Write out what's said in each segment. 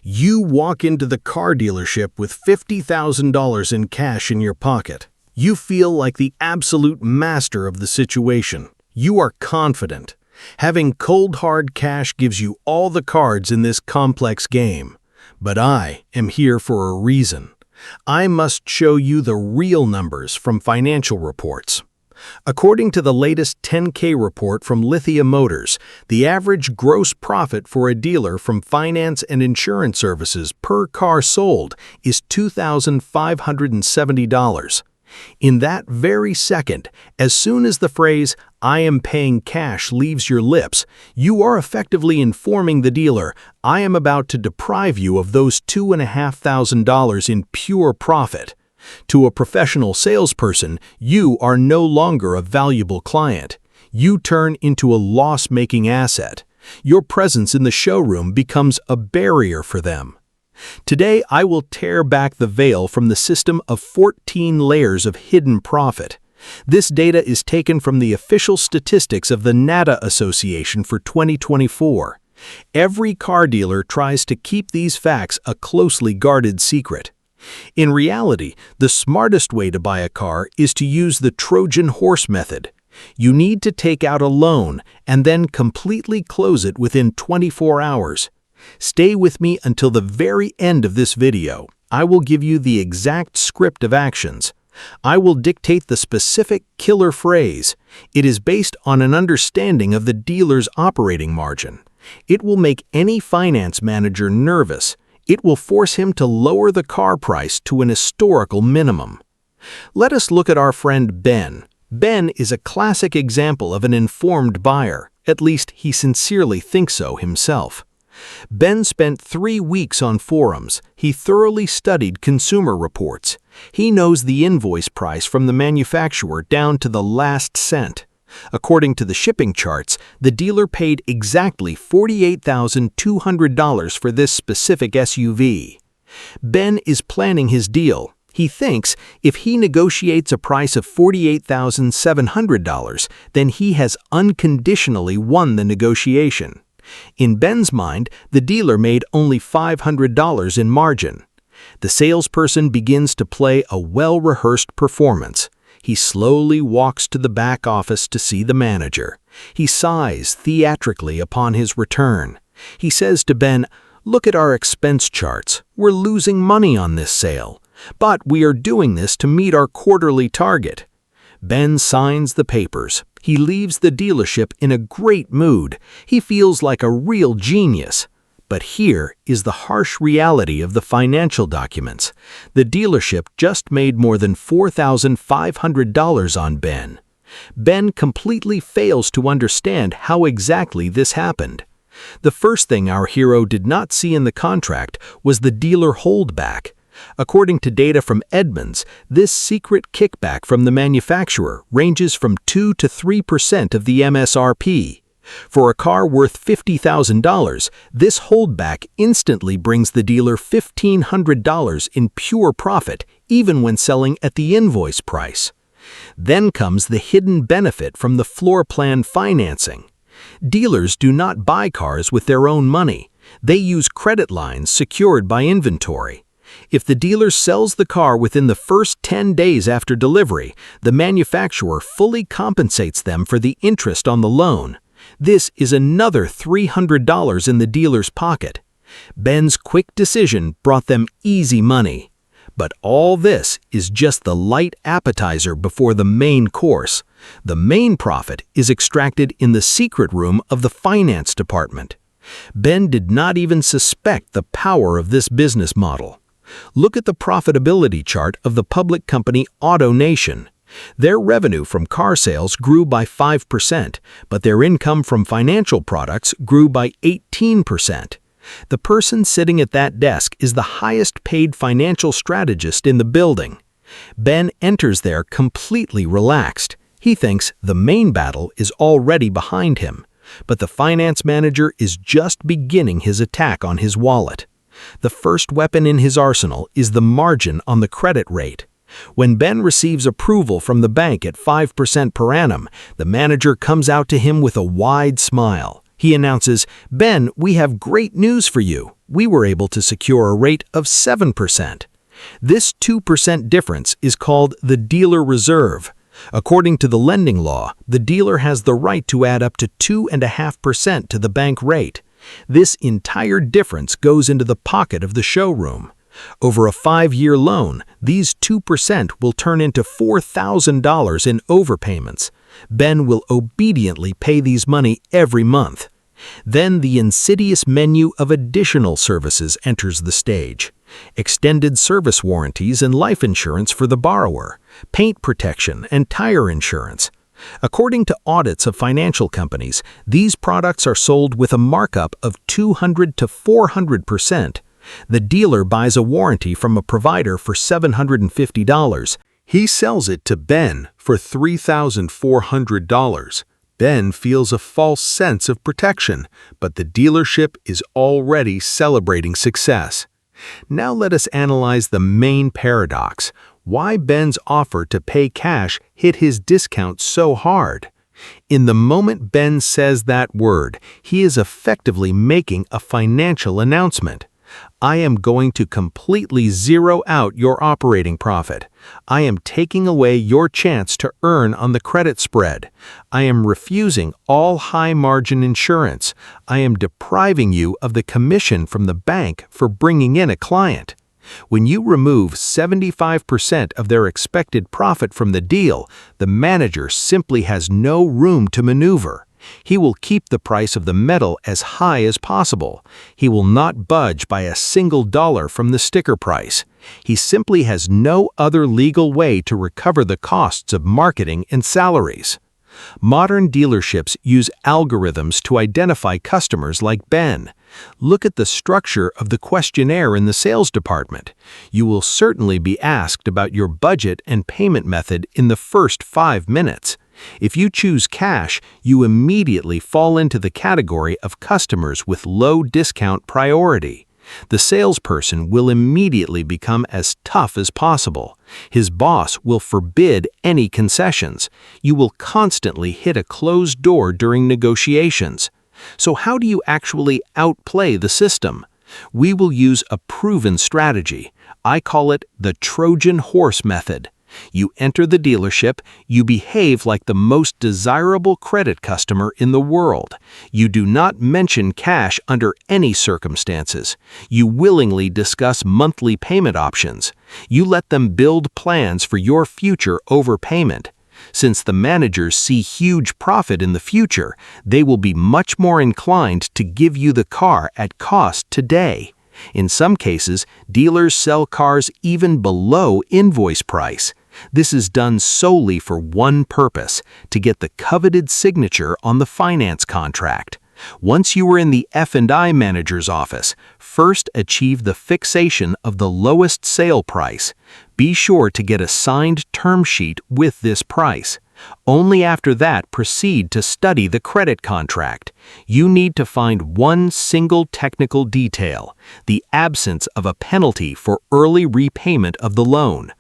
You walk into the car dealership with $50,000 in cash in your pocket. You feel like the absolute master of the situation. You are confident. Having cold hard cash gives you all the cards in this complex game. But I am here for a reason. I must show you the real numbers from financial reports. According to the latest 10K report from Lithia Motors, the average gross profit for a dealer from finance and insurance services per car sold is $2,570. In that very second, as soon as the phrase, "I am paying cash," leaves your lips, you are effectively informing the dealer, "I am about to deprive you of those $2,500 in pure profit." To a professional salesperson, you are no longer a valuable client. You turn into a loss-making asset. Your presence in the showroom becomes a barrier for them. Today, I will tear back the veil from the system of 14 layers of hidden profit. This data is taken from the official statistics of the NADA Association for 2024. Every car dealer tries to keep these facts a closely guarded secret. In reality, the smartest way to buy a car is to use the Trojan Horse method. You need to take out a loan and then completely close it within 24 hours. Stay with me until the very end of this video. I will give you the exact script of actions. I will dictate the specific killer phrase. It is based on an understanding of the dealer's operating margin. It will make any finance manager nervous. It will force him to lower the car price to an historical minimum. Let us look at our friend Ben. Ben is a classic example of an informed buyer. At least he sincerely thinks so himself. Ben spent 3 weeks on forums. He thoroughly studied consumer reports. He knows the invoice price from the manufacturer down to the last cent. According to the shipping charts, the dealer paid exactly $48,200 for this specific SUV. Ben is planning his deal. He thinks if he negotiates a price of $48,700, then he has unconditionally won the negotiation. In Ben's mind, the dealer made only $500 in margin. The salesperson begins to play a well-rehearsed performance. He slowly walks to the back office to see the manager. He sighs theatrically upon his return. He says to Ben, "Look at our expense charts. We're losing money on this sale. But we are doing this to meet our quarterly target." Ben signs the papers. He leaves the dealership in a great mood. He feels like a real genius. But here is the harsh reality of the financial documents. The dealership just made more than $4,500 on Ben. Ben completely fails to understand how exactly this happened. The first thing our hero did not see in the contract was the dealer holdback. According to data from Edmunds, this secret kickback from the manufacturer ranges from 2 to 3% of the MSRP. For a car worth $50,000, this holdback instantly brings the dealer $1,500 in pure profit, even when selling at the invoice price. Then comes the hidden benefit from the floor plan financing. Dealers do not buy cars with their own money. They use credit lines secured by inventory. If the dealer sells the car within the first 10 days after delivery, the manufacturer fully compensates them for the interest on the loan. This is another $300 in the dealer's pocket. Ben's quick decision brought them easy money. But all this is just the light appetizer before the main course. The main profit is extracted in the secret room of the finance department. Ben did not even suspect the power of this business model. Look at the profitability chart of the public company AutoNation. Their revenue from car sales grew by 5%, but their income from financial products grew by 18%. The person sitting at that desk is the highest-paid financial strategist in the building. Ben enters there completely relaxed. He thinks the main battle is already behind him, but the finance manager is just beginning his attack on his wallet. The first weapon in his arsenal is the margin on the credit rate. When Ben receives approval from the bank at 5% per annum, the manager comes out to him with a wide smile. He announces, "Ben, we have great news for you. We were able to secure a rate of 7%. This 2% difference is called the dealer reserve. According to the lending law, the dealer has the right to add up to 2.5% to the bank rate. This entire difference goes into the pocket of the showroom. Over a 5-year loan, these 2% will turn into $4,000 in overpayments. Ben will obediently pay these money every month. Then the insidious menu of additional services enters the stage. Extended service warranties and life insurance for the borrower, paint protection and tire insurance. According to audits of financial companies, these products are sold with a markup of 200 to 400%. The dealer buys a warranty from a provider for $750. He sells it to Ben for $3,400. Ben feels a false sense of protection, but the dealership is already celebrating success. Now let us analyze the main paradox: why Ben's offer to pay cash hit his discount so hard. In the moment Ben says that word, he is effectively making a financial announcement. I am going to completely zero out your operating profit. I am taking away your chance to earn on the credit spread. I am refusing all high-margin insurance. I am depriving you of the commission from the bank for bringing in a client. When you remove 75% of their expected profit from the deal, the manager simply has no room to maneuver. He will keep the price of the metal as high as possible. He will not budge by a single dollar from the sticker price. He simply has no other legal way to recover the costs of marketing and salaries. Modern dealerships use algorithms to identify customers like Ben. Look at the structure of the questionnaire in the sales department. You will certainly be asked about your budget and payment method in the first 5 minutes. If you choose cash, you immediately fall into the category of customers with low discount priority. The salesperson will immediately become as tough as possible. His boss will forbid any concessions. You will constantly hit a closed door during negotiations. So how do you actually outplay the system? We will use a proven strategy. I call it the Trojan Horse method. You enter the dealership, you behave like the most desirable credit customer in the world. You do not mention cash under any circumstances. You willingly discuss monthly payment options. You let them build plans for your future overpayment. Since the managers see huge profit in the future, they will be much more inclined to give you the car at cost today. In some cases, dealers sell cars even below invoice price. This is done solely for one purpose: to get the coveted signature on the finance contract. Once you are in the F&I manager's office, first achieve the fixation of the lowest sale price. Be sure to get a signed term sheet with this price. Only after that proceed to study the credit contract. You need to find one single technical detail: the absence of a penalty for early repayment of the loan.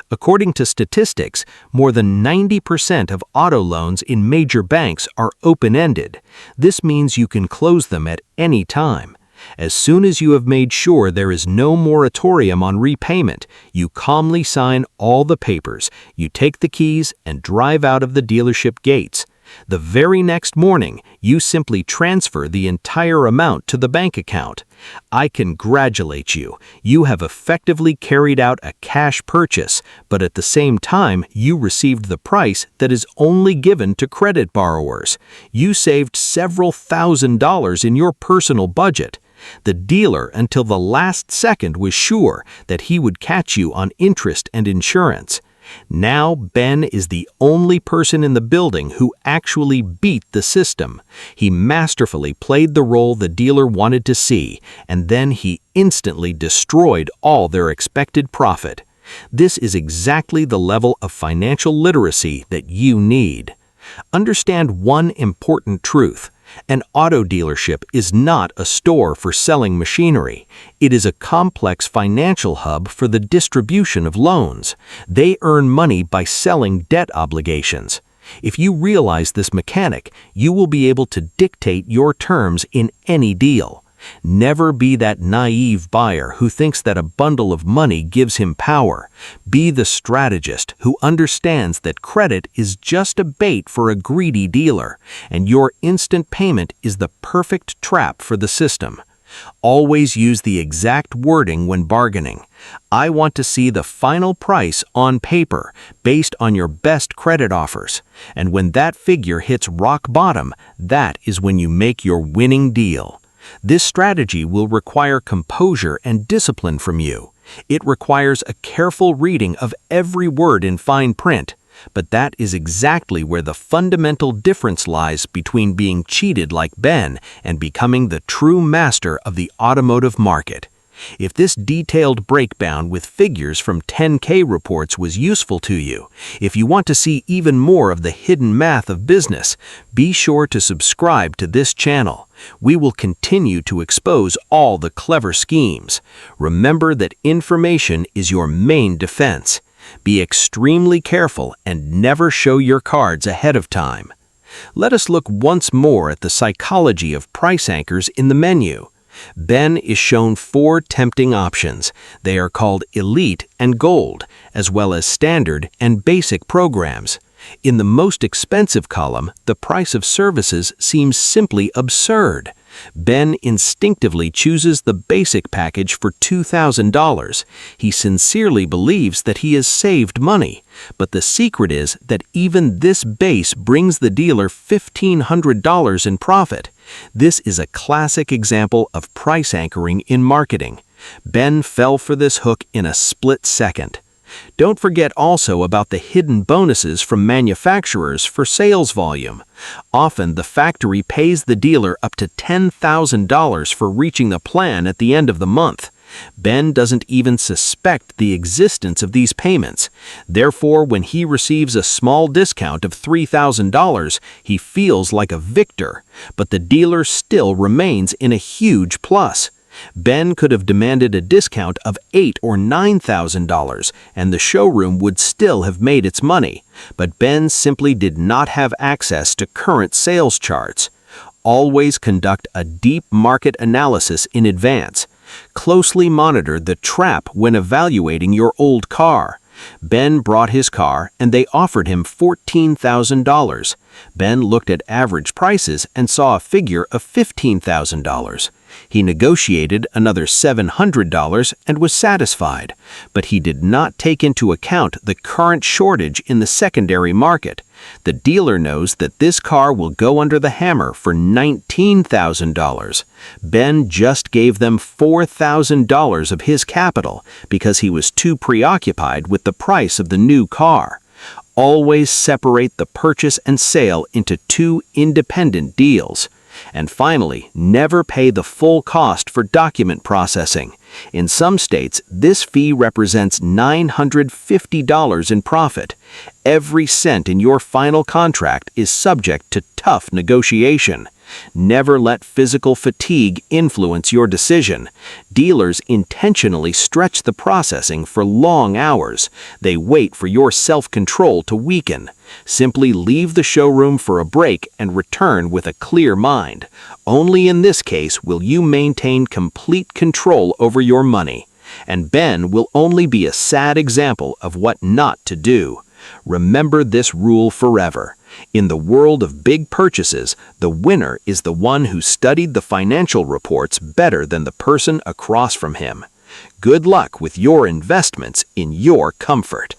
According to statistics, more than 90% of auto loans in major banks are open-ended. This means you can close them at any time. As soon as you have made sure there is no moratorium on repayment, you calmly sign all the papers, you take the keys, and drive out of the dealership gates. The very next morning, you simply transfer the entire amount to the bank account. I congratulate you. You have effectively carried out a cash purchase, but at the same time, you received the price that is only given to credit borrowers. You saved several $1,000s in your personal budget. The dealer, until the last second, was sure that he would catch you on interest and insurance. Now Ben is the only person in the building who actually beat the system. He masterfully played the role the dealer wanted to see, and then he instantly destroyed all their expected profit. This is exactly the level of financial literacy that you need. Understand one important truth. An auto dealership is not a store for selling machinery. It is a complex financial hub for the distribution of loans. They earn money by selling debt obligations. If you realize this mechanic, you will be able to dictate your terms in any deal. Never be that naive buyer who thinks that a bundle of money gives him power. Be the strategist who understands that credit is just a bait for a greedy dealer, and your instant payment is the perfect trap for the system. Always use the exact wording when bargaining. I want to see the final price on paper based on your best credit offers. And when that figure hits rock bottom, that is when you make your winning deal. This strategy will require composure and discipline from you. It requires a careful reading of every word in fine print. But that is exactly where the fundamental difference lies between being cheated like Ben and becoming the true master of the automotive market. If this detailed breakdown with figures from 10K reports was useful to you, if you want to see even more of the hidden math of business, be sure to subscribe to this channel. We will continue to expose all the clever schemes. Remember that information is your main defense. Be extremely careful and never show your cards ahead of time. Let us look once more at the psychology of price anchors in the menu. Ben is shown 4 tempting options. They are called Elite and Gold, as well as Standard and Basic programs. In the most expensive column, the price of services seems simply absurd. Ben instinctively chooses the basic package for $2,000. He sincerely believes that he has saved money, but the secret is that even this base brings the dealer $1,500 in profit. This is a classic example of price anchoring in marketing. Ben fell for this hook in a split second. Don't forget also about the hidden bonuses from manufacturers for sales volume. Often the factory pays the dealer up to $10,000 for reaching the plan at the end of the month. Ben doesn't even suspect the existence of these payments. Therefore, when he receives a small discount of $3,000, he feels like a victor, but the dealer still remains in a huge plus. Ben could have demanded a discount of $8,000 or $9,000, and the showroom would still have made its money, but Ben simply did not have access to current sales charts. Always conduct a deep market analysis in advance. Closely monitor the trap when evaluating your old car. Ben brought his car and they offered him $14,000. Ben looked at average prices and saw a figure of $15,000. He negotiated another $700 and was satisfied, but he did not take into account the current shortage in the secondary market. The dealer knows that this car will go under the hammer for $19,000. Ben just gave them $4,000 of his capital because he was too preoccupied with the price of the new car. Always separate the purchase and sale into 2 independent deals. And finally, never pay the full cost for document processing. In some states, this fee represents $950 in profit. Every cent in your final contract is subject to tough negotiation. Never let physical fatigue influence your decision. Dealers intentionally stretch the processing for long hours. They wait for your self-control to weaken. Simply leave the showroom for a break and return with a clear mind. Only in this case will you maintain complete control over your money. And Ben will only be a sad example of what not to do. Remember this rule forever. In the world of big purchases, the winner is the one who studied the financial reports better than the person across from him. Good luck with your investments in your comfort.